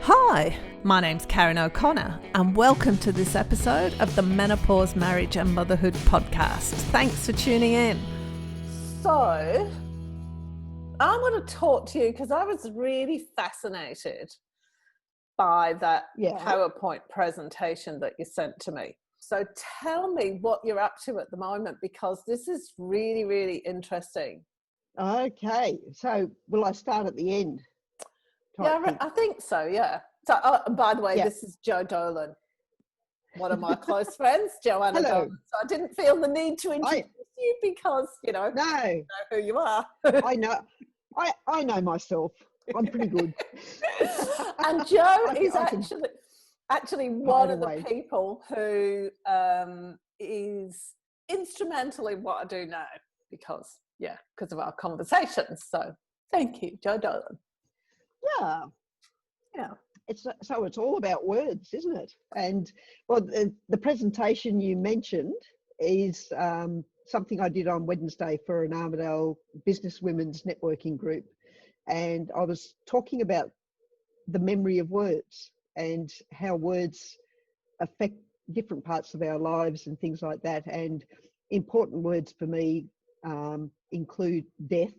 Hi, my name's Karen O'Connor and welcome to this episode of the Menopause, Marriage and Motherhood podcast. Thanks for tuning in. So, I want to talk to you because I was really fascinated by that PowerPoint presentation that you sent to me. So tell me what you're up to at the moment, because this is really, really interesting. Okay, so will I start at the end? Yeah, I think so, yeah. So, by the way, This is Jo Dolan, one of my close friends, Joanna Hello. Dolan. So I didn't feel the need to introduce you because, you know who you are. I know myself. I'm pretty good. And Jo is actually one of the people who is instrumental in what I do now because of our conversations. So thank you, Jo Dolan. Yeah. It's all about words, isn't it? And well, the presentation you mentioned is something I did on Wednesday for an Armidale Business Women's Networking group, and I was talking about the memory of words and how words affect different parts of our lives and things like that. And important words for me include death,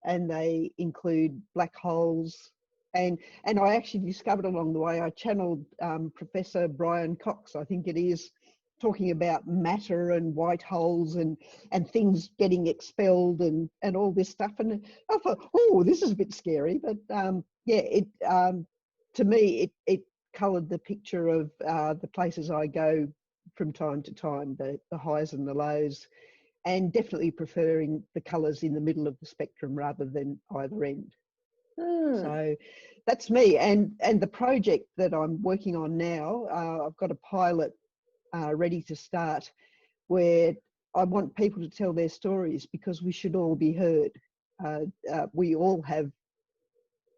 and they include black holes. And I actually discovered along the way, I channeled Professor Brian Cox, I think it is, talking about matter and white holes and things getting expelled and all this stuff. And I thought, oh, this is a bit scary. But to me, it coloured the picture of the places I go from time to time, the highs and the lows, and definitely preferring the colours in the middle of the spectrum rather than either end. So that's me. And the project that I'm working on now, I've got a pilot ready to start, where I want people to tell their stories, because we should all be heard. We all have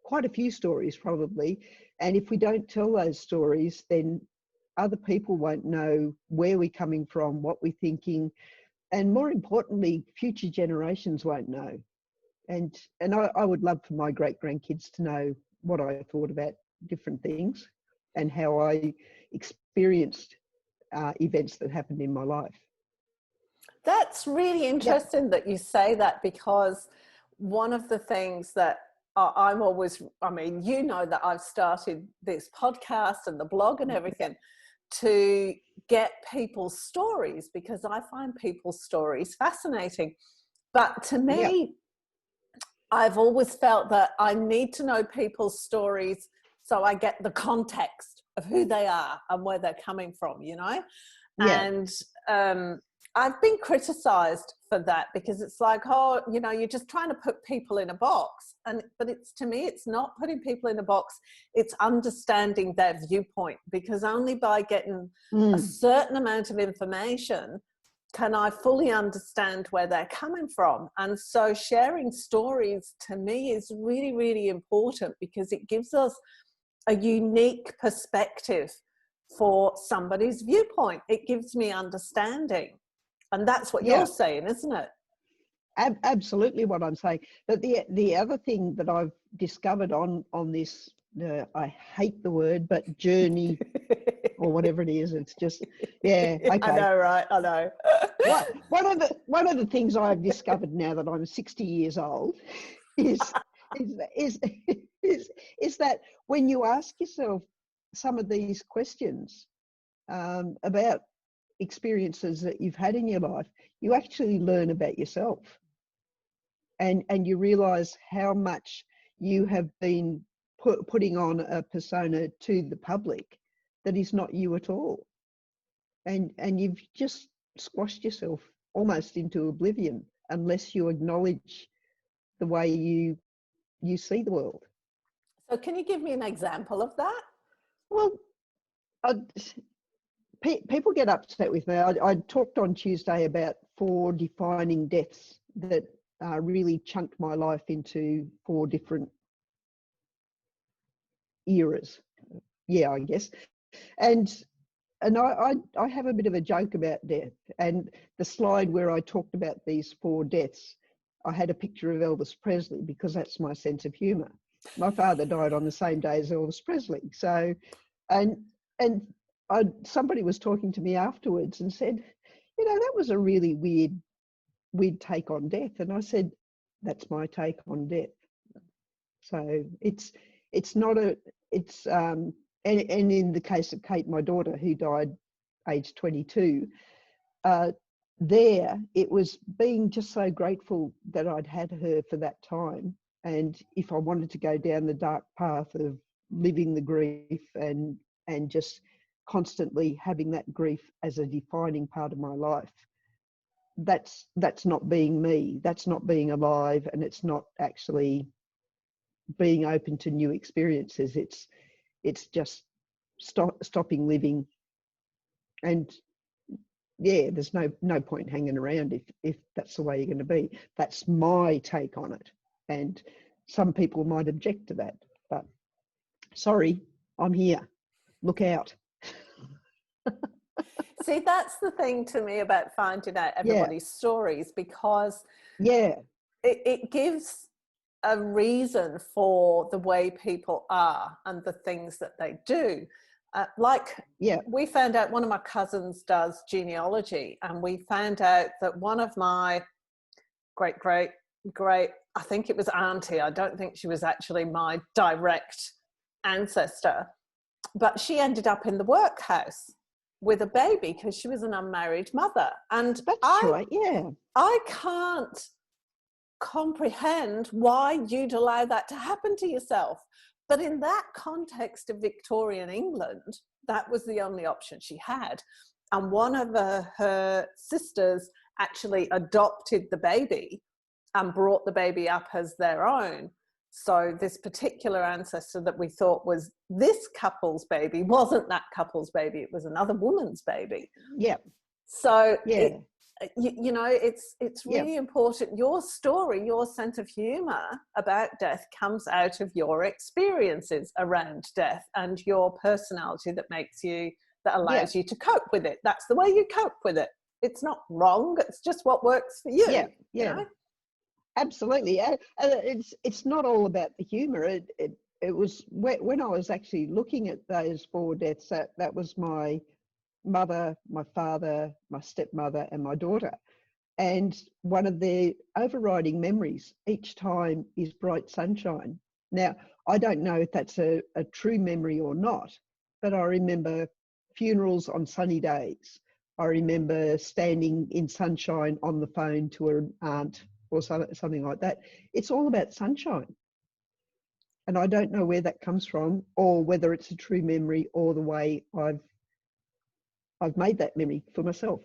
quite a few stories probably, and if we don't tell those stories, then other people won't know where we're coming from, what we're thinking, and more importantly, future generations won't know. And I would love for my great-grandkids to know what I thought about different things and how I experienced events that happened in my life. That's really interesting that you say that, because one of the things that I'm always, you know that I've started this podcast and the blog and everything to get people's stories, because I find people's stories fascinating. But to me, I've always felt that I need to know people's stories so I get the context of who they are and where they're coming from, you know? And I've been criticized for that, because it's like, oh, you know, you're just trying to put people in a box. But to me, it's not putting people in a box. It's understanding their viewpoint, because only by getting a certain amount of information can I fully understand where they're coming from. And so sharing stories to me is really, really important, because it gives us a unique perspective for somebody's viewpoint. It gives me understanding. And that's what you're saying, isn't it? Absolutely what I'm saying. But the other thing that I've discovered on this, I hate the word, but journey or whatever it is, it's just, okay. I know, right? I know. One of the things I've discovered now that I'm 60 years old is that when you ask yourself some of these questions about experiences that you've had in your life, you actually learn about yourself, and you realize how much you have been putting on a persona to the public that is not you at all, and you've just squashed yourself almost into oblivion unless you acknowledge the way you see the world. So can you give me an example of that? Well, people get upset with me. I talked on Tuesday about 4 defining deaths that really chunked my life into 4 different eras. I guess. And I have a bit of a joke about death. And the slide where I talked about these 4 deaths, I had a picture of Elvis Presley, because that's my sense of humour. My father died on the same day as Elvis Presley. So, and somebody was talking to me afterwards and said, that was a really weird take on death. And I said, that's my take on death. So it's not a, it's, and in the case of Kate, my daughter, who died aged 22, there it was being just so grateful that I'd had her for that time. And if I wanted to go down the dark path of living the grief and just constantly having that grief as a defining part of my life, that's not being me, that's not being alive, and it's not actually being open to new experiences. It's just stopping living. And yeah, there's no point hanging around if that's the way you're going to be. That's my take on it. And some people might object to that, but sorry, I'm here. Look out. See, that's the thing to me about finding out everybody's stories, because it gives a reason for the way people are and the things that they do. We found out, one of my cousins does genealogy, and we found out that one of my great, I think it was auntie, I don't think she was actually my direct ancestor, but she ended up in the workhouse with a baby because she was an unmarried mother. And I can't comprehend why you'd allow that to happen to yourself. But in that context of Victorian England, that was the only option she had. And one of her sisters actually adopted the baby and brought the baby up as their own. So this particular ancestor that we thought was this couple's baby wasn't that couple's baby. It was another woman's baby. Yeah. So it's really important. Your story, your sense of humor about death comes out of your experiences around death and your personality that allows you to cope with it. That's the way you cope with it. It's not wrong. It's just what works for you. Yeah. You know? Absolutely. It's not all about the humor. It was when I was actually looking at those 4 deaths, that was my mother, my father, my stepmother, and my daughter. And one of their overriding memories each time is bright sunshine. Now, I don't know if that's a true memory or not, but I remember funerals on sunny days. I remember standing in sunshine on the phone to an aunt or something like that. It's all about sunshine. And I don't know where that comes from, or whether it's a true memory or the way I've made that memory for myself.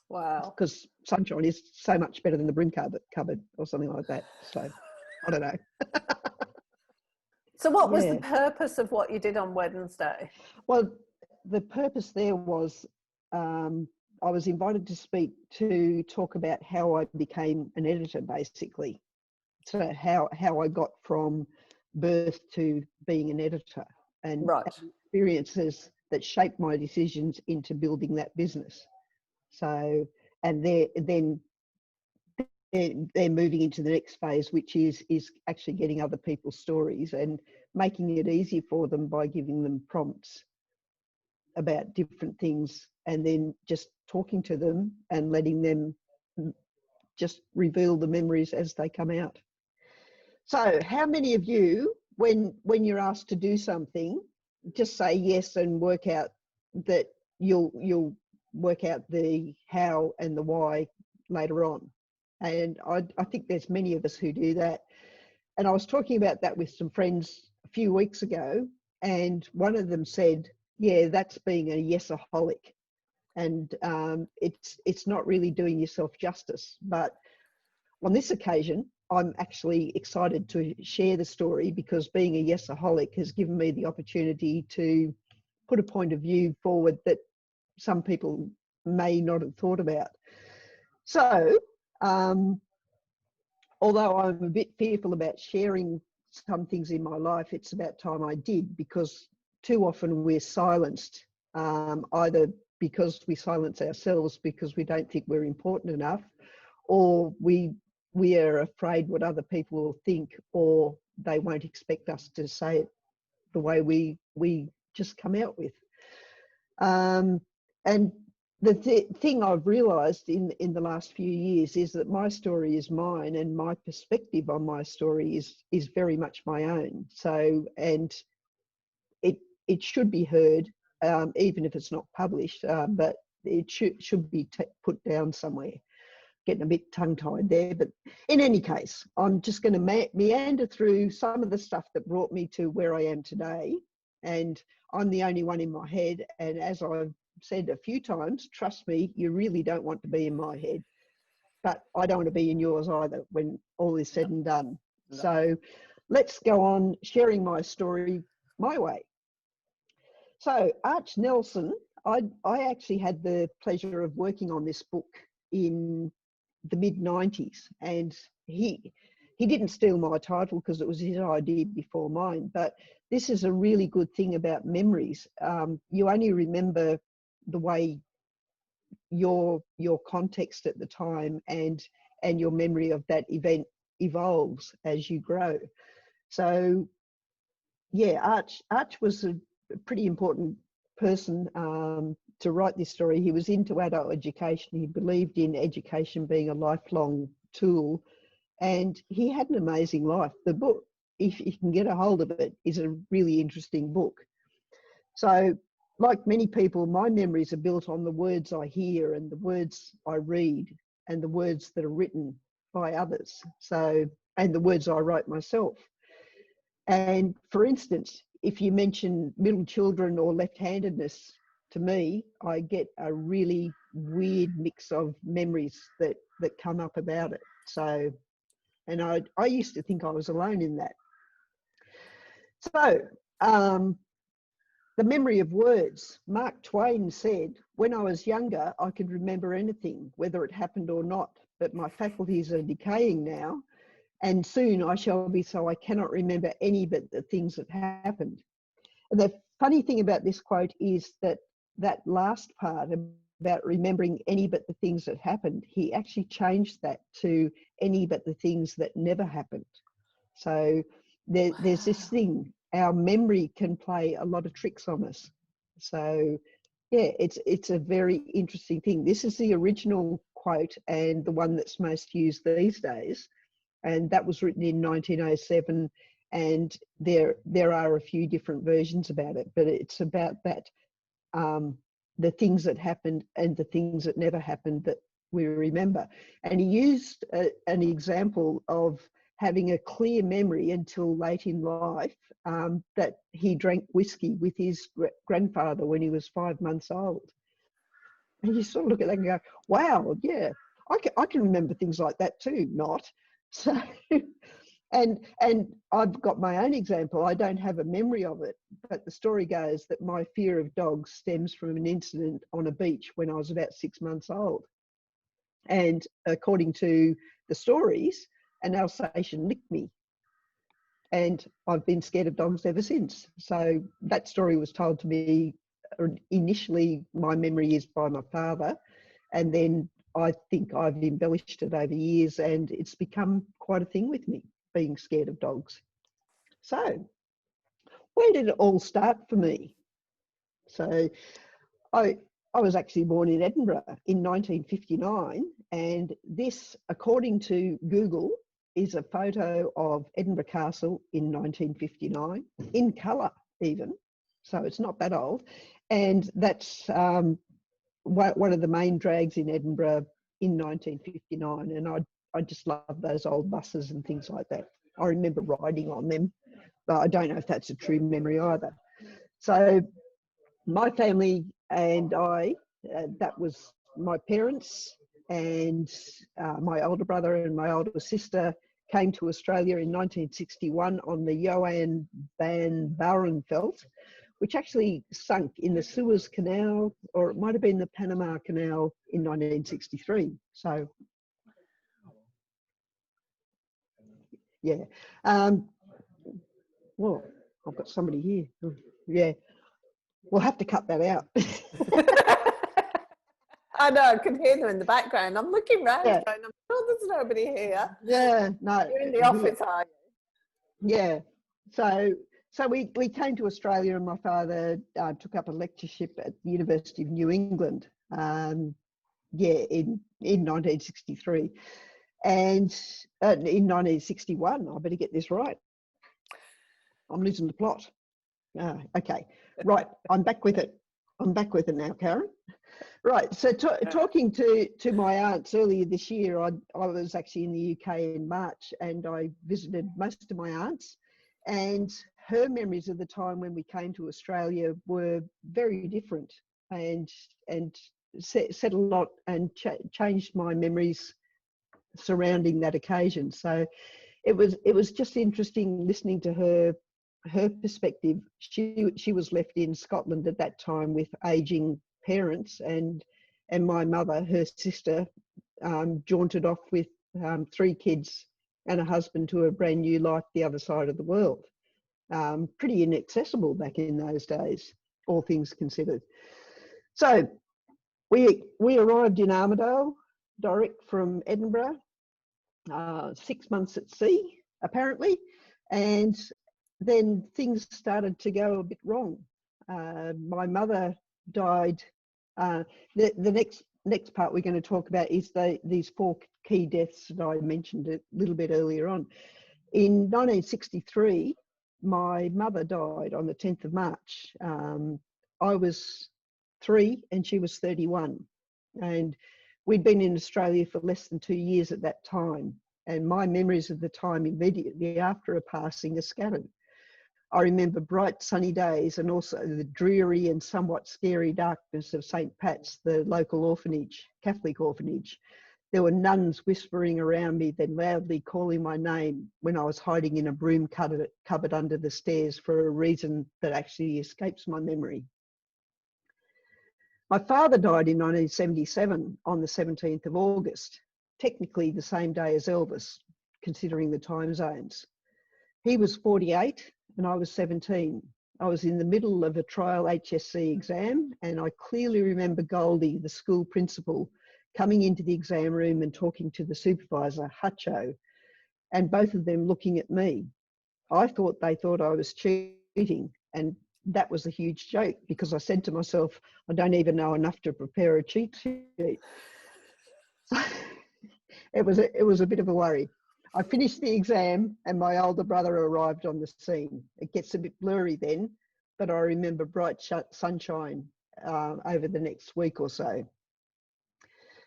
Wow. Because sunshine is so much better than the broom cupboard or something like that. So I don't know. So what was the purpose of what you did on Wednesday? Well, the purpose there was I was invited to speak to talk about how I became an editor, basically. So how I got from birth to being an editor, and experiences that shaped my decisions into building that business. So, and then they're moving into the next phase, which is actually getting other people's stories and making it easy for them by giving them prompts about different things, and then just talking to them and letting them just reveal the memories as they come out. So how many of you, when you're asked to do something, just say yes and work out that you'll work out the how and the why later on? And I think there's many of us who do that. And I was talking about that with some friends a few weeks ago, and one of them said, yeah, that's being a YesAholic. And it's not really doing yourself justice. But on this occasion, I'm actually excited to share the story, because being a YesAholic has given me the opportunity to put a point of view forward that some people may not have thought about. So, although I'm a bit fearful about sharing some things in my life, it's about time I did, because too often we're silenced, either because we silence ourselves because we don't think we're important enough, or we we're afraid what other people will think, or they won't expect us to say it the way we just come out with. And the thing I've realised in the last few years is that my story is mine, and my perspective on my story is very much my own. So, and it should be heard, even if it's not published, but it should be put down somewhere. Getting a bit tongue-tied there, but in any case, I'm just going to meander through some of the stuff that brought me to where I am today. And I'm the only one in my head, and as I've said a few times, trust me, you really don't want to be in my head, but I don't want to be in yours either when all is said and done. No. So let's go on sharing my story my way. So Arch Nelson, I actually had the pleasure of working on this book in the mid-90s, and he didn't steal my title because it was his idea before mine, but this is a really good thing about memories. You only remember the way your context at the time and your memory of that event evolves as you grow. So yeah, Arch was a pretty important person to write this story. He was into adult education. He believed in education being a lifelong tool, and he had an amazing life. The book, if you can get a hold of it, is a really interesting book. So like many people, my memories are built on the words I hear and the words I read and the words that are written by others. So, and the words I write myself. And for instance, if you mention middle children or left-handedness to me, I get a really weird mix of memories that come up about it. So, and I used to think I was alone in that. So, the memory of words. Mark Twain said, "When I was younger, I could remember anything, whether it happened or not, but my faculties are decaying now, and soon I shall be so I cannot remember any but the things that happened." And the funny thing about this quote is that last part about remembering any but the things that happened, he actually changed that to any but the things that never happened. So there's this thing, our memory can play a lot of tricks on us. So yeah, it's a very interesting thing. This is the original quote and the one that's most used these days. And that was written in 1907, and there are a few different versions about it, but it's about that, the things that happened and the things that never happened that we remember. And he used an example of having a clear memory until late in life, that he drank whiskey with his grandfather when he was 5 months old. And you sort of look at that and go, wow, yeah, I can remember things like that too, not. So, and I've got my own example. I don't have a memory of it, but the story goes that my fear of dogs stems from an incident on a beach when I was about 6 months old. And according to the stories, an Alsatian licked me, and I've been scared of dogs ever since. So that story was told to me initially. My memory is by my father, and then I think I've embellished it over years, and it's become quite a thing with me, being scared of dogs. So where did it all start for me? So I was actually born in Edinburgh in 1959, and this, according to Google, is a photo of Edinburgh Castle in 1959, in colour even, so it's not that old. And that's one of the main drags in Edinburgh in 1959, and I just love those old buses and things like that. I remember riding on them, but I don't know if that's a true memory either. So my family and I, that was my parents and my older brother and my older sister, came to Australia in 1961 on the Johan van Baurenfeld, which actually sunk in the Suez Canal, or it might have been the Panama Canal in 1963. So, yeah. Well, I've got somebody here. Yeah, we'll have to cut that out. I know, I can hear them in the background. I'm looking round Yeah, going, I'm sure there's nobody here. yeah, no, You're in the office, are you? yeah. So we came to Australia, and my father took up a lectureship at the University of New England. In 1963, and in 1961. I better get this right. I'm losing the plot. Okay, right. I'm back with it. I'm back with it now, Karen. Right. So talking to my aunts earlier this year, I was actually in the UK in March, and I visited most of my aunts, and her memories of the time when we came to Australia were very different, and said a lot and changed my memories surrounding that occasion. So it was just interesting listening to her perspective. She was left in Scotland at that time with aging parents, and my mother, her sister, jaunted off with 3 kids and a husband to a brand new life the other side of the world. Pretty inaccessible back in those days, all things considered. So we arrived in Armidale, direct from Edinburgh, 6 months at sea, apparently, and then things started to go a bit wrong. My mother died. The next part we're going to talk about is these 4 key deaths that I mentioned a little bit earlier on. In 1963, my mother died on the 10th of March. I was 3 and she was 31, and we'd been in Australia for less than 2 years at that time, and my memories of the time immediately after her passing are scattered. I remember bright sunny days, and also the dreary and somewhat scary darkness of St. Pat's, the local orphanage, Catholic orphanage. There were nuns whispering around me, then loudly calling my name when I was hiding in a broom cupboard under the stairs for a reason that actually escapes my memory. My father died in 1977 on the 17th of August, technically the same day as Elvis, considering the time zones. He was 48 and I was 17. I was in the middle of a trial HSC exam, and I clearly remember Goldie, the school principal, coming into the exam room and talking to the supervisor, Hutcho, and both of them looking at me. I thought they thought I was cheating, and that was a huge joke, because I said to myself, I don't even know enough to prepare a cheat sheet. So it was a bit of a worry. I finished the exam and my older brother arrived on the scene. It gets a bit blurry then, but I remember bright sunshine over the next week or so.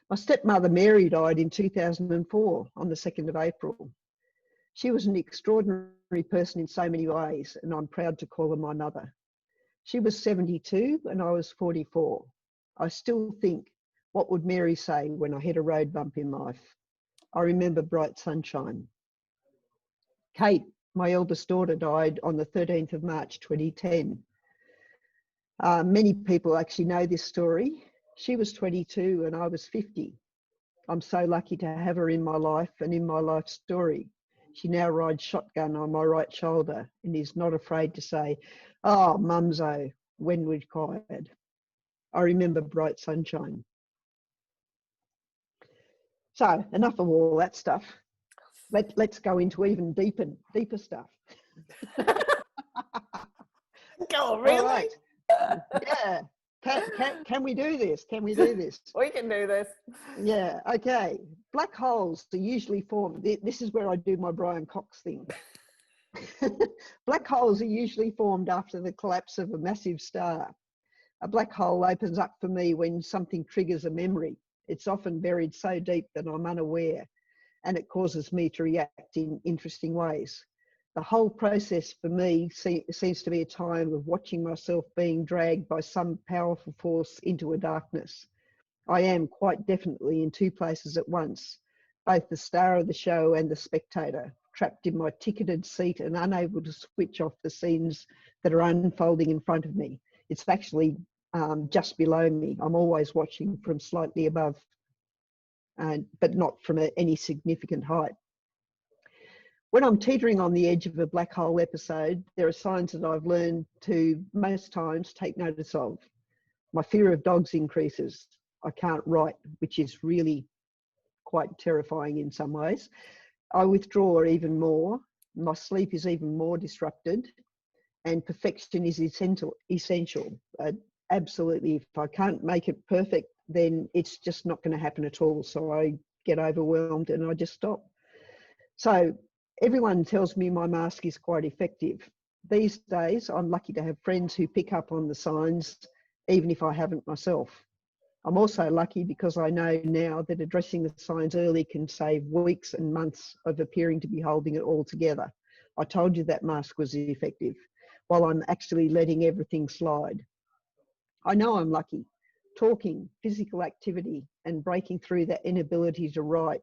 My stepmother Mary died in 2004 on the 2nd of April. She was an extraordinary person in so many ways, and I'm proud to call her my mother. She was 72 and I was 44. I still think, what would Mary say when I hit a road bump in life? I remember bright sunshine. Kate, my eldest daughter, died on the 13th of March 2010. Many people actually know this story. She was 22 and I was 50. I'm so lucky to have her in my life and in my life story. She now rides shotgun on my right shoulder and is not afraid to say, "Oh, mumso," when required. I remember bright sunshine. So enough of all that stuff. Let's go into even deeper stuff. Oh, really? All right. Yeah. Can we do this? Can we do this? We can do this. Yeah. Okay. Black holes are usually formed. This is where I do my Brian Cox thing. Black holes are usually formed after the collapse of a massive star. A black hole opens up for me when something triggers a memory. It's often buried so deep that I'm unaware, and it causes me to react in interesting ways. The whole process for me seems to be a time of watching myself being dragged by some powerful force into a darkness. I am quite definitely in 2 places at once, both the star of the show and the spectator, trapped in my ticketed seat and unable to switch off the scenes that are unfolding in front of me. It's actually just below me. I'm always watching from slightly above, but not from any significant height. When I'm teetering on the edge of a black hole episode, there are signs that I've learned to most times take notice of. My fear of dogs increases. I can't write, which is really quite terrifying in some ways. I withdraw even more. My sleep is even more disrupted, and perfection is essential. Absolutely. If I can't make it perfect, then it's just not going to happen at all. So I get overwhelmed and I just stop. So everyone tells me my mask is quite effective. These days, I'm lucky to have friends who pick up on the signs, even if I haven't myself. I'm also lucky because I know now that addressing the signs early can save weeks and months of appearing to be holding it all together. I told you that mask was effective, while I'm actually letting everything slide. I know I'm lucky. Talking, physical activity, and breaking through that inability to write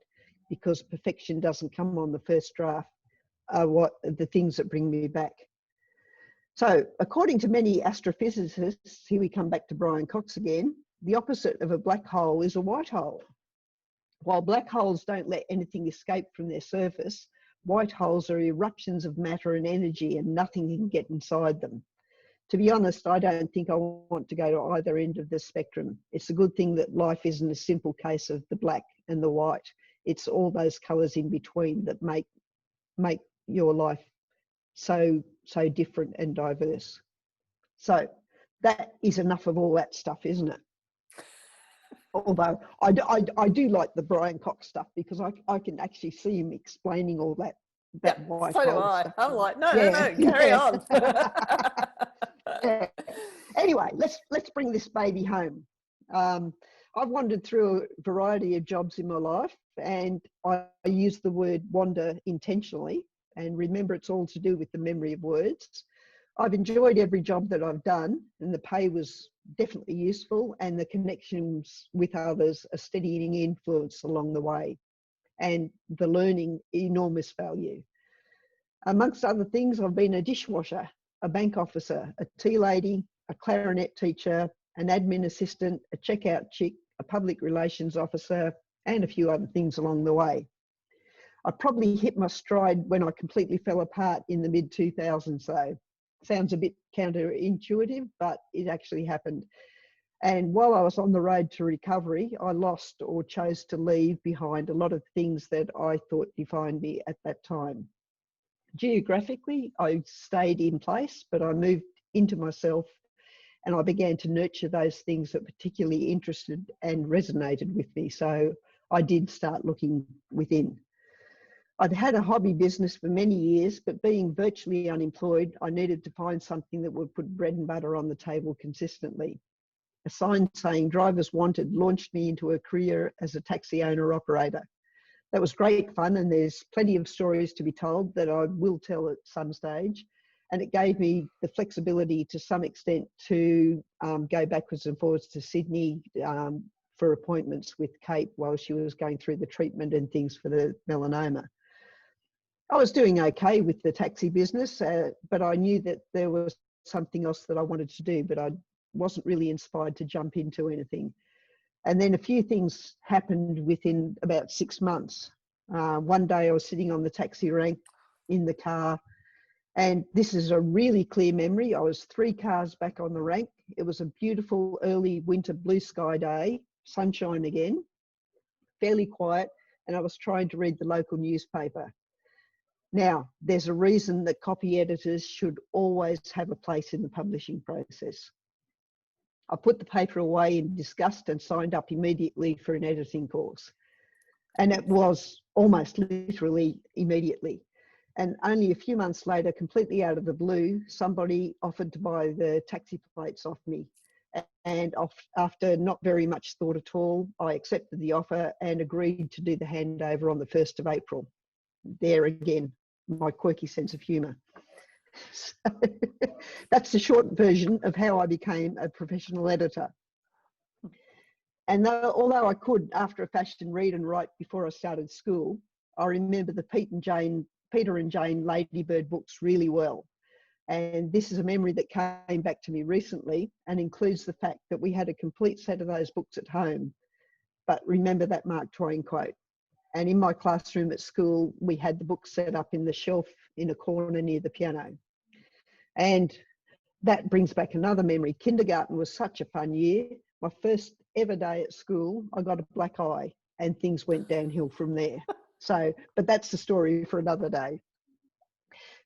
because perfection doesn't come on the first draft are what the things that bring me back. So, according to many astrophysicists, here we come back to Brian Cox again, the opposite of a black hole is a white hole. While black holes don't let anything escape from their surface, white holes are eruptions of matter and energy, and nothing can get inside them. To be honest, I don't think I want to go to either end of the spectrum. It's a good thing that life isn't a simple case of the black and the white. It's all those colours in between that make your life so different and diverse. So that is enough of all that stuff, isn't it? Although I do like the Brian Cox stuff because I can actually see him explaining all that white so do hole I. stuff. I'm like, no, Yeah, carry on. Yeah. Anyway, let's bring this baby home. I've wandered through a variety of jobs in my life, and I use the word wander intentionally. And remember, it's all to do with the memory of words. I've enjoyed every job that I've done, and the pay was definitely useful, and the connections with others a steadying influence along the way, and the learning enormous value. Amongst other things, I've been a dishwasher, a bank officer, a tea lady, a clarinet teacher, an admin assistant, a checkout chick, a public relations officer, and a few other things along the way. I probably hit my stride when I completely fell apart in the mid-2000s though. Sounds a bit counterintuitive, but it actually happened. And while I was on the road to recovery, I lost or chose to leave behind a lot of things that I thought defined me at that time. Geographically, I stayed in place, but I moved into myself and I began to nurture those things that particularly interested and resonated with me. So I did start looking within. I'd had a hobby business for many years, but being virtually unemployed, I needed to find something that would put bread and butter on the table consistently. A sign saying drivers wanted launched me into a career as a taxi owner-operator. That was great fun, and there's plenty of stories to be told that I will tell at some stage. And it gave me the flexibility to some extent to go backwards and forwards to Sydney for appointments with Kate while she was going through the treatment and things for the melanoma. I was doing okay with the taxi business, but I knew that there was something else that I wanted to do, but I wasn't really inspired to jump into anything. And then a few things happened within about 6 months. One day I was sitting on the taxi rank in the car, and this is a really clear memory. I was 3 cars back on the rank. It was a beautiful early winter blue sky day, sunshine again, fairly quiet, and I was trying to read the local newspaper. Now, there's a reason that copy editors should always have a place in the publishing process. I put the paper away in disgust and signed up immediately for an editing course. And it was almost literally immediately. And only a few months later, completely out of the blue, somebody offered to buy the taxi plates off me. And after not very much thought at all, I accepted the offer and agreed to do the handover on the 1st of April. There again, my quirky sense of humour. So that's the short version of how I became a professional editor. And although I could, after a fashion, read and write before I started school, I remember the Peter and Jane Ladybird books really well. And this is a memory that came back to me recently and includes the fact that we had a complete set of those books at home. But remember that Mark Twain quote. And in my classroom at school, we had the books set up in the shelf in a corner near the piano. And that brings back another memory. Kindergarten was such a fun year. My first ever day at school, I got a black eye and things went downhill from there. So, but that's the story for another day.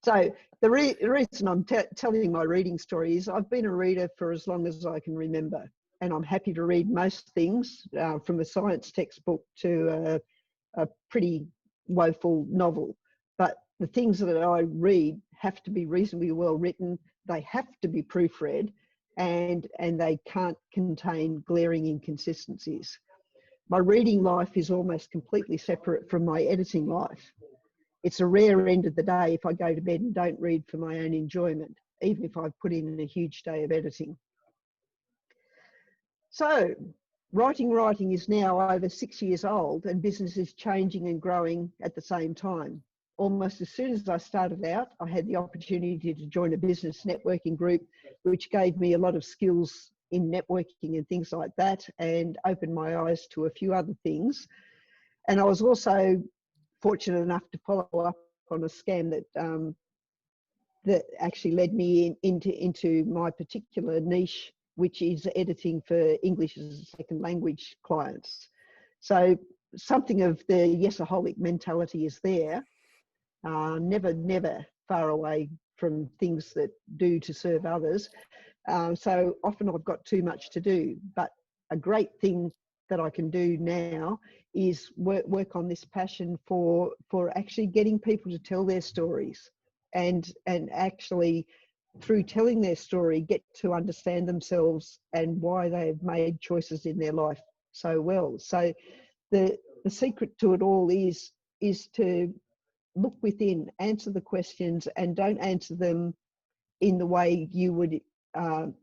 So the reason I'm telling my reading story is I've been a reader for as long as I can remember, and I'm happy to read most things, from a science textbook to a pretty woeful novel. But the things that I read have to be reasonably well written. They have to be proofread, and they can't contain glaring inconsistencies. My reading life is almost completely separate from my editing life. It's a rare end of the day if I go to bed and don't read for my own enjoyment, even if I've put in a huge day of editing. So, writing is now over 6 years old, and business is changing and growing at the same time. Almost as soon as I started out, I had the opportunity to join a business networking group, which gave me a lot of skills in networking and things like that, and opened my eyes to a few other things. And I was also fortunate enough to follow up on a scam that actually led me into my particular niche, which is editing for English as a second language clients. So something of the YesAholic mentality is there. Never far away from things that do to serve others. So often I've got too much to do, but a great thing that I can do now is work on this passion for actually getting people to tell their stories, and actually through telling their story get to understand themselves and why they've made choices in their life so well. So the secret to it all is to look within, answer the questions, and don't answer them in the way you would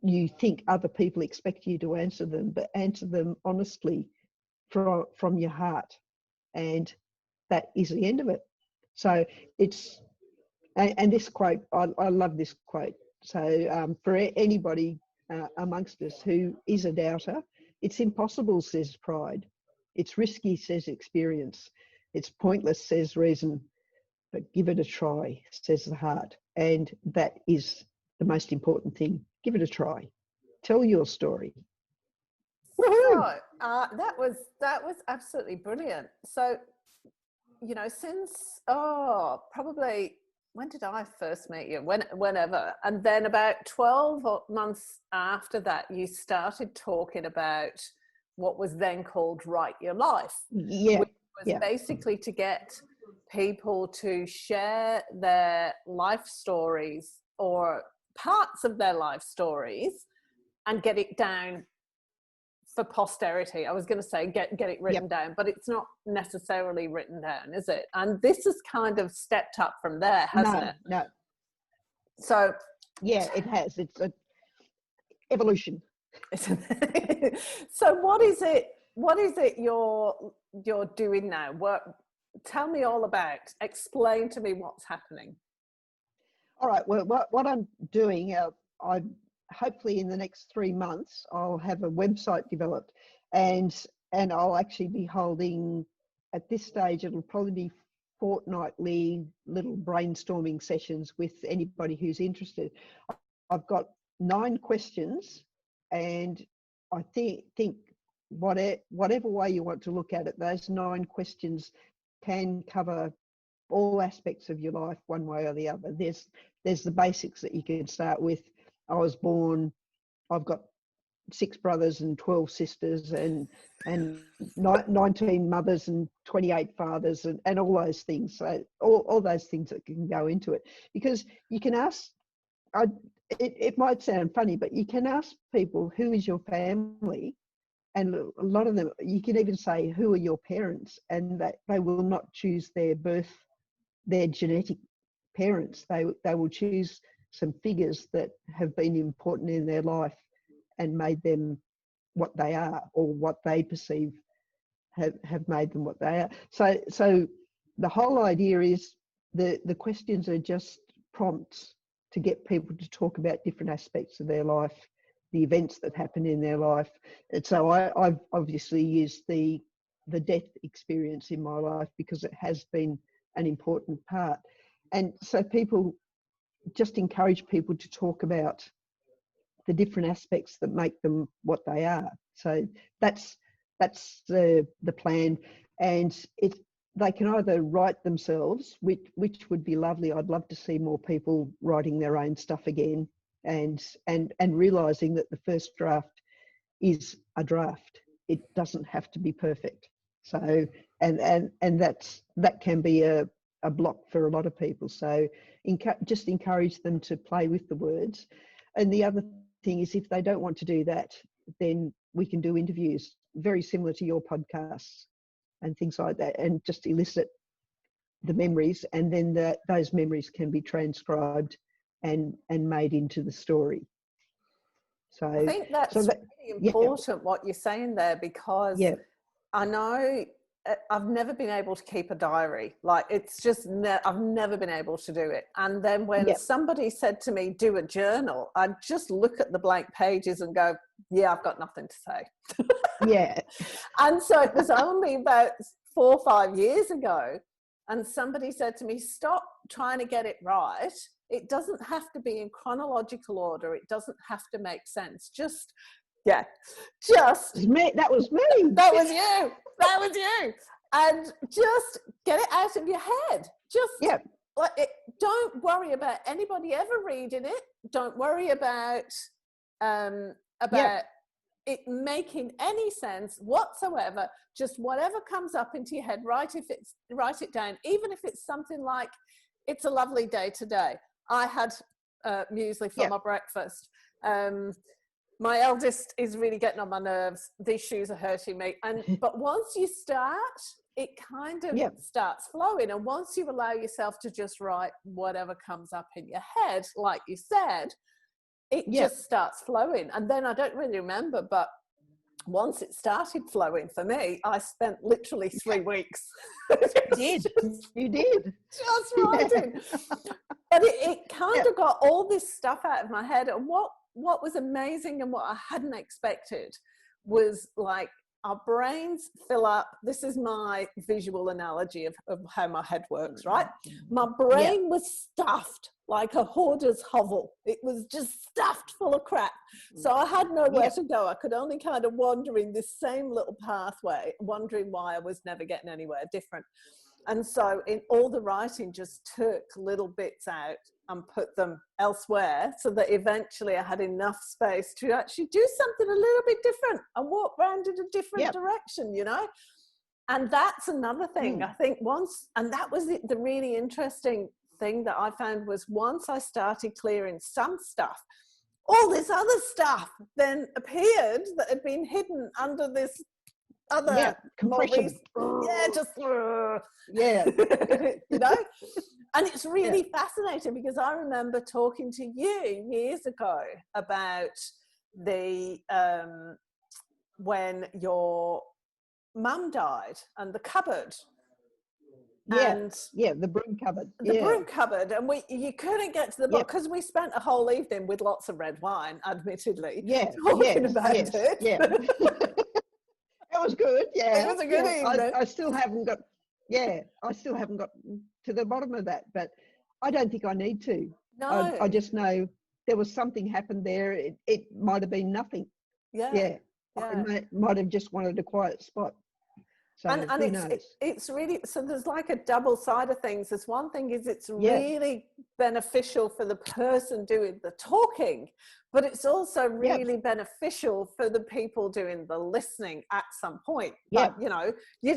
you think other people expect you to answer them, but answer them honestly from your heart, and that is the end of it. So it's, and this quote, I love this quote. So for anybody amongst us who is a doubter, it's impossible, says pride. It's risky, says experience. It's pointless, says reason. But give it a try, says the heart. And that is the most important thing. Give it a try. Tell your story. So that was absolutely brilliant. So, you know, since probably, when did I first meet you? Whenever, and then about 12 months after that, you started talking about what was then called Write Your Life. Yeah, which was basically to get people to share their life stories or parts of their life stories and get it down for posterity. I was going to say get it written down, but it's not necessarily written down, is it? And this has kind of stepped up from there, hasn't it? No. So yeah, it has. It's an evolution. So what is it you're doing now? Tell me all about. Explain to me what's happening. All right. Well, what I'm doing, I hopefully in the next 3 months I'll have a website developed, and I'll actually be holding, at this stage it'll probably be fortnightly little brainstorming sessions with anybody who's interested. I've got 9 questions, and I think whatever way you want to look at it, those 9 questions can cover all aspects of your life one way or the other. There's the basics that you can start with. I was born, I've got 6 brothers and 12 sisters and 19 mothers and 28 fathers and all those things. So all those things that can go into it, because you can ask, it might sound funny, but you can ask people, who is your family? And a lot of them, you can even say, who are your parents? And that they will not choose their genetic parents. They will choose some figures that have been important in their life and made them what they are, or what they perceive have made them what they are. So the whole idea is the questions are just prompts to get people to talk about different aspects of their life, the events that happen in their life. And so I've obviously used the death experience in my life because it has been an important part. And so people, just encourage people to talk about the different aspects that make them what they are. So that's the plan, and they can either write themselves, which would be lovely. I'd love to see more people writing their own stuff again, and realizing that the first draft is a draft. It doesn't have to be perfect. So and that can be a block for a lot of people. So just encourage them to play with the words. And the other thing is, if they don't want to do that, then we can do interviews very similar to your podcasts and things like that, and just elicit the memories, and then those memories can be transcribed and made into the story. So I think that's really important, what you're saying there, because I know I've never been able to keep a diary. Like, it's just, I've never been able to do it. And then when somebody said to me, do a journal, I'd just look at the blank pages and go, yeah, I've got nothing to say. Yeah. And so it was only about 4 or 5 years ago, and somebody said to me, stop trying to get it right. It doesn't have to be in chronological order. It doesn't have to make sense. Just that was me. That was you. That was you. And just get it out of your head. Just like it. Don't worry about anybody ever reading it. Don't worry about it making any sense whatsoever. Just whatever comes up into your head, write it down. Even if it's something like, it's a lovely day today. I had muesli for my breakfast. My eldest is really getting on my nerves. These shoes are hurting me. But once you start, it kind of starts flowing. And once you allow yourself to just write whatever comes up in your head, like you said, it just starts flowing. And then I don't really remember, but once it started flowing for me, I spent literally 3 weeks. You did. Just writing. But it kind of got all this stuff out of my head. And what was amazing and what I hadn't expected was, like, our brains fill up. This is my visual analogy of how my head works, right? My brain was stuffed like a hoarder's hovel. It was just stuffed full of crap. So I had nowhere to go. I could only kind of wander in this same little pathway, wondering why I was never getting anywhere different. And so in all the writing, just took little bits out and put them elsewhere, so that eventually I had enough space to actually do something a little bit different and walk around in a different direction, you know? And that's another thing, I think, and that was the really interesting thing that I found, was once I started clearing some stuff, all this other stuff then appeared that had been hidden under this other compression. You know? And it's really fascinating, because I remember talking to you years ago about the when your mum died and the cupboard. The broom cupboard. The broom cupboard, and you couldn't get to the book because we spent a whole evening with lots of red wine, admittedly, talking about it. It was good. It was a good evening. I still haven't got. I still haven't got to the bottom of that, but I don't think I need to. No, I just know there was something happened there. It might have been nothing. I might have just wanted a quiet spot. So and it's really, so there's like a double side of things. There's one thing is it's really beneficial for the person doing the talking, but it's also really beneficial for the people doing the listening at some point. But, you know, you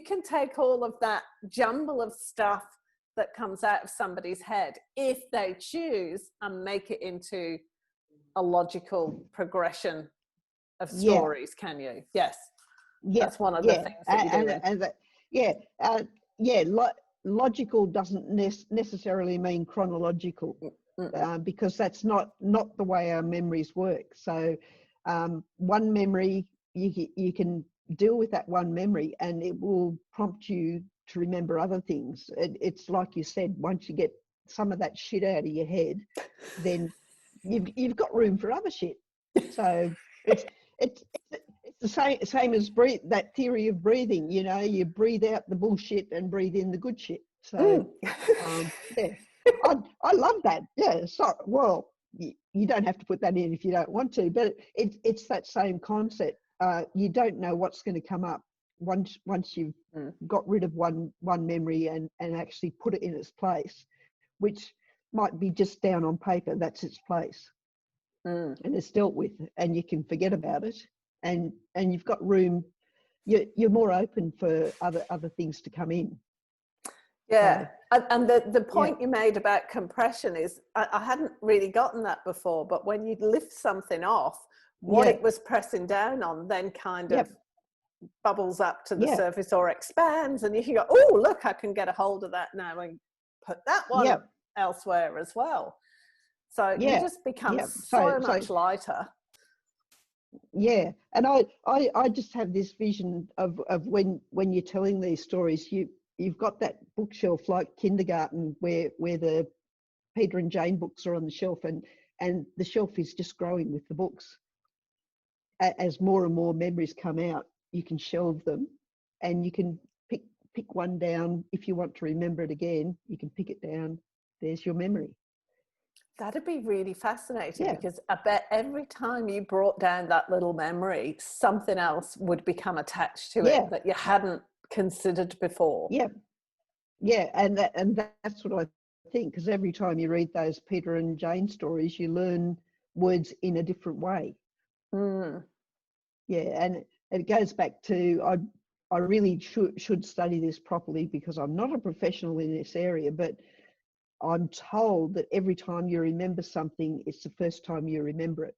can take all of that jumble of stuff that comes out of somebody's head, if they choose, and make it into a logical progression of stories. Can you? Yes. That's one of the things that you do. Logical doesn't necessarily mean chronological, because that's not the way our memories work. So one memory, you can deal with that one memory, and it will prompt you to remember other things. It's like you said, once you get some of that shit out of your head, then you've got room for other shit. So it's the same as that theory of breathing. You know, you breathe out the bullshit and breathe in the good shit. So I love that. So you don't have to put that in if you don't want to, but it's that same concept. You don't know what's going to come up once you've got rid of one memory and actually put it in its place, which might be just down on paper. That's its place, and it's dealt with, and you can forget about it, and you've got room. You're more open for other things to come in. Yeah, and the point you made about compression is, I hadn't really gotten that before, but when you lift something off, what it was pressing down on then kind of bubbles up to the surface or expands, and you can go, oh, look, I can get a hold of that now and put that one elsewhere as well. So you just become so much lighter. Yeah, and I just have this vision of when you're telling these stories, you've got that bookshelf like kindergarten where the Peter and Jane books are on the shelf, and the shelf is just growing with the books. As more and more memories come out, you can shelve them, and you can pick one down. If you want to remember it again, you can pick it down. There's your memory. That'd be really fascinating, because I bet every time you brought down that little memory, something else would become attached to it that you hadn't considered before. And that's what I think, because every time you read those Peter and Jane stories, you learn words in a different way. And it goes back to, I really should study this properly, because I'm not a professional in this area, but I'm told that every time you remember something, it's the first time you remember it,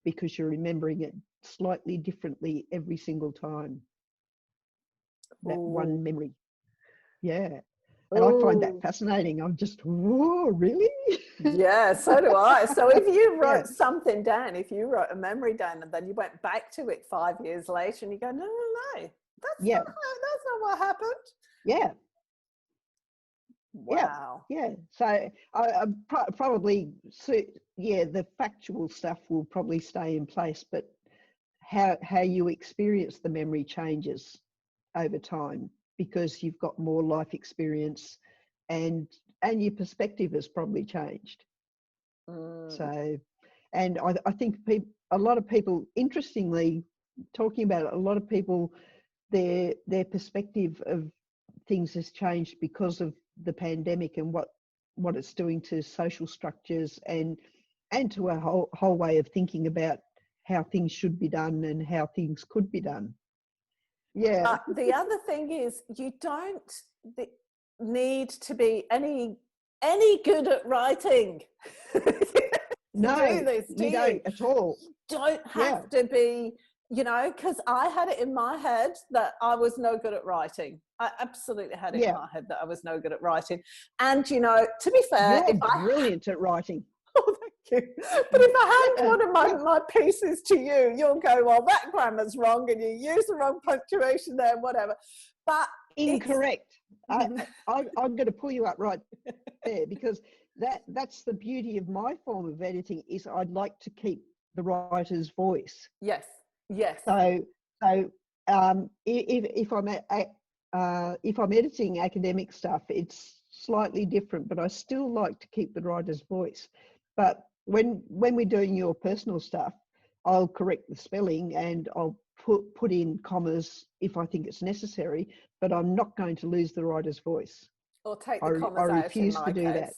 because you're remembering it slightly differently every single time. That one memory. And I find that fascinating. I'm just, whoa, really? Yeah, so do I. So if you wrote something down, if you wrote a memory down and then you went back to it 5 years later and you go, no, that's not what happened. Wow. So I probably, the factual stuff will probably stay in place, but how you experience the memory changes over time, because you've got more life experience, and your perspective has probably changed. So, and I think a lot of people, interestingly, talking about it, a lot of people, their perspective of things has changed because of the pandemic and what it's doing to social structures and to a whole way of thinking about how things should be done and how things could be done. The other thing is, you don't need to be any good at writing. No, you don't at all. Don't have to be, because I had it in my head that I was no good at writing. I absolutely had it in my head that I was no good at writing. And, to be fair, you're brilliant at writing. Oh, thank you. But if I hand one of my pieces to you, you'll go, well, that grammar's wrong and you use the wrong punctuation there and whatever. But incorrect. I'm going to pull you up right there, because that's the beauty of my form of editing, is I'd like to keep the writer's voice. Yes. So if I'm editing academic stuff, it's slightly different, but I still like to keep the writer's voice. But when we're doing your personal stuff, I'll correct the spelling and I'll put in commas if I think it's necessary, but I'm not going to lose the writer's voice. Or take the commas out. I refuse to do that.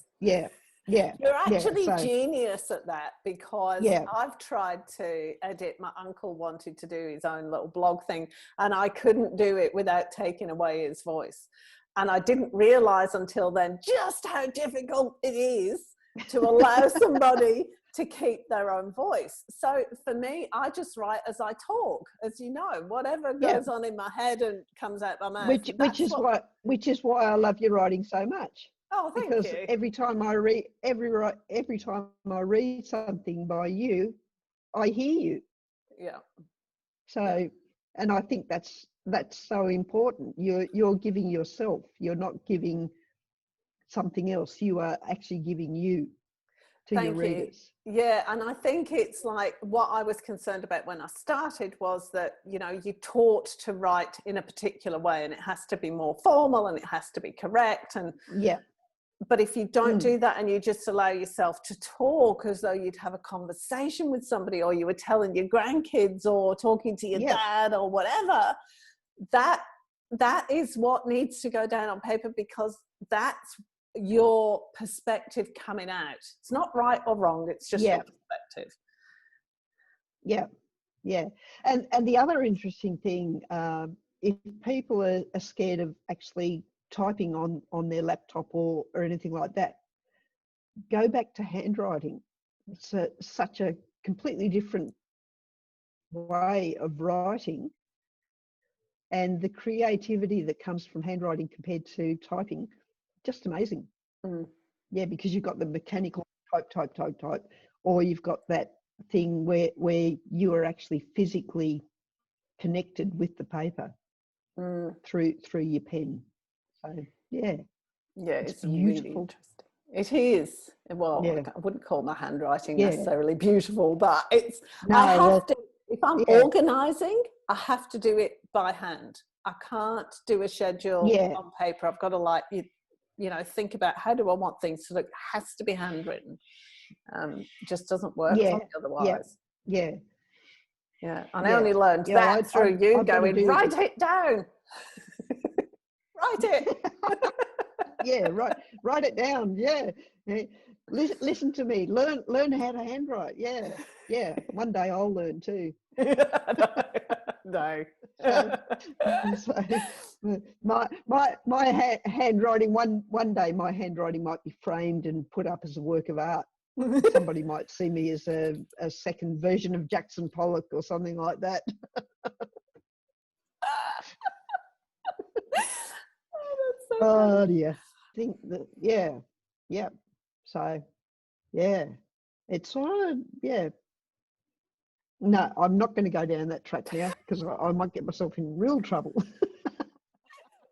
You're actually genius at that, because I've tried to edit. My uncle wanted to do his own little blog thing, and I couldn't do it without taking away his voice. And I didn't realize until then just how difficult it is to allow somebody to keep their own voice. So for me, I just write as I talk, as you know, whatever goes on in my head and comes out my mouth. Which is why I love your writing so much. Oh, thank you. Because every time I read something by you, I hear you. So, and I think that's so important. You're giving yourself. You're not giving something else. You are actually giving you to your readers. Yeah, and I think it's like, what I was concerned about when I started was that, you're taught to write in a particular way, and it has to be more formal and it has to be correct. And but if you don't do that and you just allow yourself to talk as though you'd have a conversation with somebody, or you were telling your grandkids or talking to your dad or whatever, that is what needs to go down on paper, because that's your perspective coming out. It's not right or wrong, it's just your perspective. And the other interesting thing, if people are scared of actually typing on their laptop or anything like that, go back to handwriting. It's such a completely different way of writing, and the creativity that comes from handwriting compared to typing, just amazing. Because you've got the mechanical type, or you've got that thing where you are actually physically connected with the paper through your pen. So it's beautiful. Really interesting. It is. Well, I wouldn't call my handwriting necessarily beautiful, but it's if I'm organizing, I have to do it by hand. I can't do a schedule on paper. I've got to think about, how do I want things to look? It has to be handwritten. Just doesn't work for me otherwise. And I only learned that through you going, write it down. Write it. Write it down. Listen to me. Learn how to handwrite. One day I'll learn too. No. So my handwriting, one day my handwriting might be framed and put up as a work of art. Somebody might see me as a second version of Jackson Pollock or something like that. Oh dear. I think that So it's sort of No, I'm not going to go down that track now, because I might get myself in real trouble.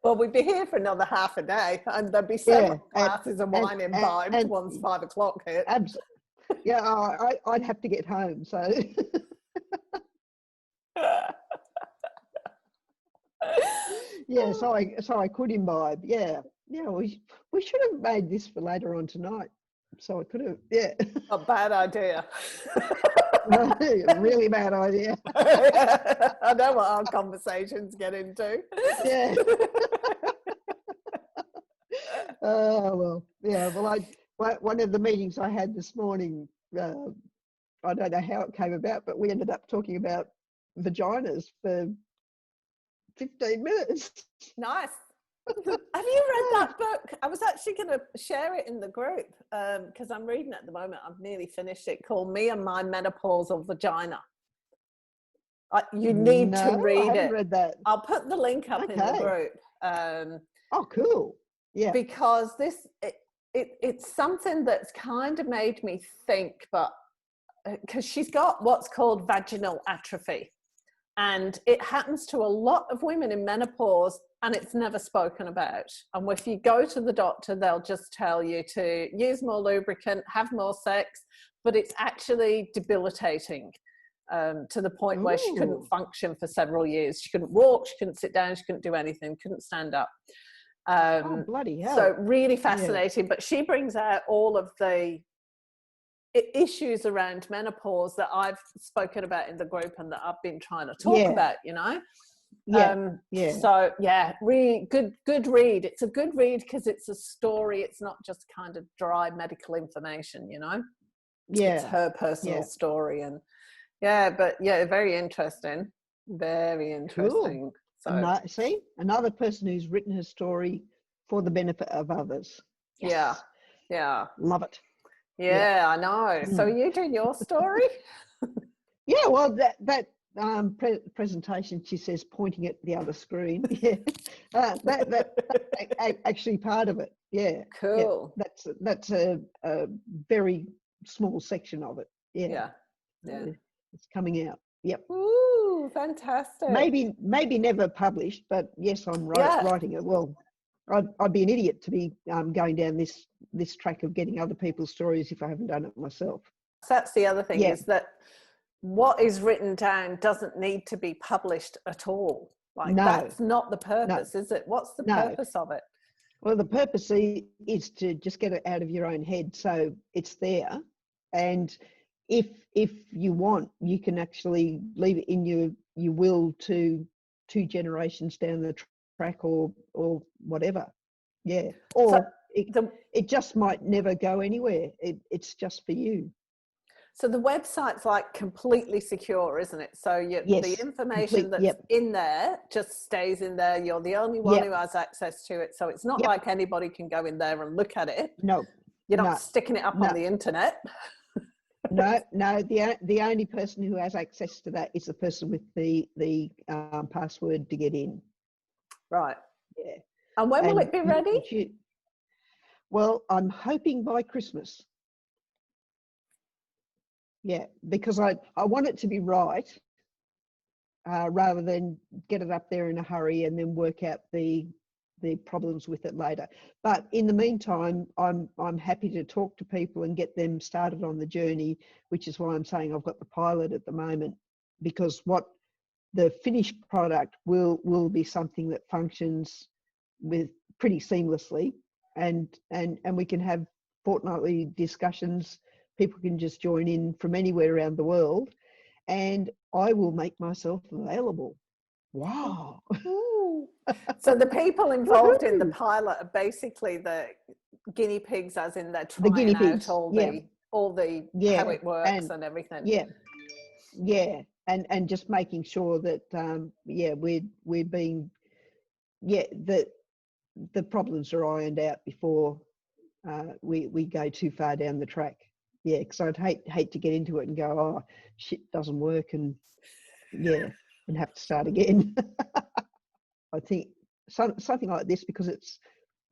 Well, we'd be here for another half a day, and there'd be several glasses of wine imbibed once 5 o'clock hit. I'd have to get home. So. So I could imbibe. We should have made this for later on tonight. So I could have. A bad idea. Really bad idea. I know what our conversations get into. Well, one of the meetings I had this morning, I don't know how it came about, but we ended up talking about vaginas for 15 minutes. Nice. Have you read that book? I was actually going to share it in the group, because I'm reading it at the moment. I've nearly finished it, called Me and My Menopausal Vagina. You need to read I haven't it. Read that. I'll put the link up in the group. Oh, cool. Yeah. Because it's something that's kind of made me think, but because she's got what's called vaginal atrophy. And it happens to a lot of women in menopause, and it's never spoken about. And if you go to the doctor, they'll just tell you to use more lubricant, have more sex, but it's actually debilitating, to the point where she couldn't function for several years. She couldn't walk, she couldn't sit down, she couldn't do anything, couldn't stand up. Bloody hell. So really fascinating. But she brings out all of the issues around menopause that I've spoken about in the group and that I've been trying to talk about, So really good read. It's a good read because it's a story. It's not just kind of dry medical information, it's her personal story. And very interesting, very interesting. Cool. So see, another person who's written her story for the benefit of others. Yes. Love it. I know. So are you doing your story? Well, that presentation, she says, pointing at the other screen. That actually part of it. Cool. That's a very small section of it. It's coming out. Yep. Ooh, fantastic. Maybe never published, but yes, I'm writing it. Well, I'd be an idiot to be going down this track of getting other people's stories if I haven't done it myself. So that's the other thing, is that what is written down doesn't need to be published at all. That's not the purpose, is it? What's the purpose of it? Well, the purpose is to just get it out of your own head, so it's there. And if you want, you can actually leave it in your will to 2 generations down the track, or whatever. Yeah. Or so it just might never go anywhere. It's just for you. So the website's like completely secure, isn't it? So the information that's in there just stays in there. You're the only one who has access to it. So it's not like anybody can go in there and look at it. No. You're not sticking it up on the internet. No. The only person who has access to that is the person with the password to get in. Right. Yeah. And when will it be ready? Well, I'm hoping by Christmas. Yeah, because I want it to be right, rather than get it up there in a hurry and then work out the problems with it later. But in the meantime, I'm happy to talk to people and get them started on the journey, which is why I'm saying I've got the pilot at the moment, because what the finished product will be something that functions with pretty seamlessly, and we can have fortnightly discussions. People can just join in from anywhere around the world, and I will make myself available. Wow. So the people involved in the pilot are basically the guinea pigs, as in they're trying out all the how it works and everything. Yeah. And just making sure that we're being that the problems are ironed out before we go too far down the track. Yeah, because I'd hate to get into it and go, oh, shit doesn't work, and have to start again. I think something like this, because it's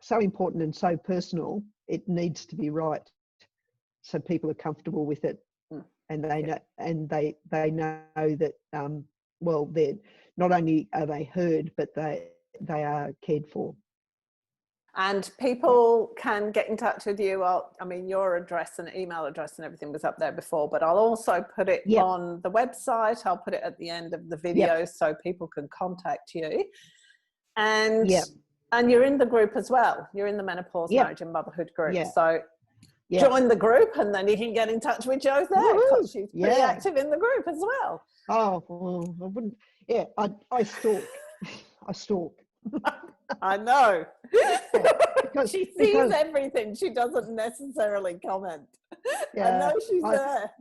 so important and so personal, it needs to be right, so people are comfortable with it, and they know, and they know that well, they're not only are they heard, but they are cared for. And people can get in touch with you. Your address and email address and everything was up there before, but I'll also put it on the website. I'll put it at the end of the video so people can contact you. And you're in the group as well. You're in the Menopause, Marriage and Motherhood group. So join the group, and then you can get in touch with Jo there, because she's pretty active in the group as well. Oh, well, I wouldn't. Yeah, I stalk. I stalk. I know. She sees everything. She doesn't necessarily comment. I know she's there.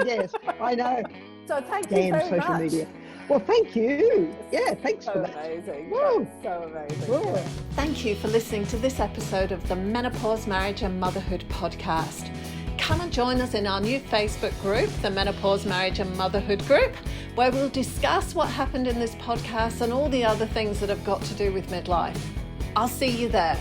Yes, I know. So thank you very social much. Media. Well, thank you. Yeah, thanks for that. Amazing. Whoa. So amazing. Whoa. Thank you for listening to this episode of the Menopause, Marriage and Motherhood podcast. Come and join us in our new Facebook group, the Menopause, Marriage and Motherhood group, where we'll discuss what happened in this podcast and all the other things that have got to do with midlife. I'll see you there.